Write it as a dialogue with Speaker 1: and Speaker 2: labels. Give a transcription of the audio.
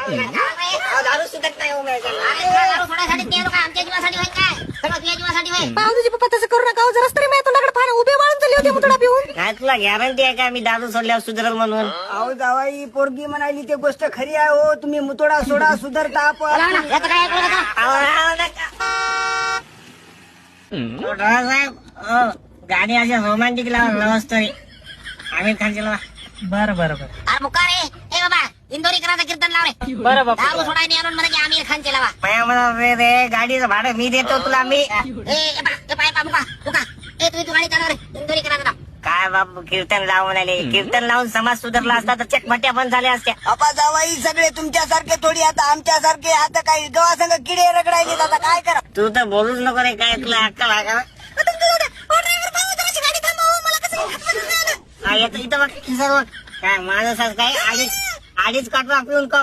Speaker 1: दारू सुधत नाही
Speaker 2: दारू सोडायसाठी ते लोक आमच्या जीवासाठी होईल काय सगळं तुझ्या जीवासाठी होईल.
Speaker 3: तुझे पप्पा तसं करू नका जरा तरी मी तोंडाकडे पाहणं उभे वाळून चालली होती मुतडा पिऊन.
Speaker 1: काय तुला गॅरंटी आहे का मी दारू सोडल्यावर सुधरल म्हणून?
Speaker 4: अहो जावाई पोरगी म्हणाली ते गोष्ट खरी आहे हो. तुम्ही मुतोडा सोडा सुधरता आपण.
Speaker 2: याचं काय ऐकलं नका.
Speaker 1: साहेब गाडी अशी रोमॅन्टिक लव्ह स्टोरी आमिर खानची लावा.
Speaker 5: बरं बरं बरं
Speaker 2: अरे मुका रे ए बाबा इंदोरीकरांचं कीर्तन लाव रे.
Speaker 5: बरं बापू
Speaker 2: दारू सोडायला आणून म्हणे की आमिर खानचे लावा.
Speaker 1: माझ्या मनात रे गाडीचं भाडं मी देतो तुला मी.
Speaker 2: ए पाय मुका मुका ए तुम्ही तू गाडी चालव रे इंदोरीकरांचं लाव.
Speaker 1: काय बाप कीर्तन लावून म्हणाले. कीर्तन लावून समाज सुधारला असता तर चकमट्या बंद झाल्या असत्या.
Speaker 4: आपा जावाई सगळे तुमच्यासारखे थोडी आता आमच्यासारखे आता काही गव्हासंग किडे रगडायचे आता काय करा.
Speaker 1: तू तर बोलूच नको रे. काय तुला अक्कल आहे का? येतो इथं बघ खिसर बघ काय माझं काय अडीच काटवा पिऊन का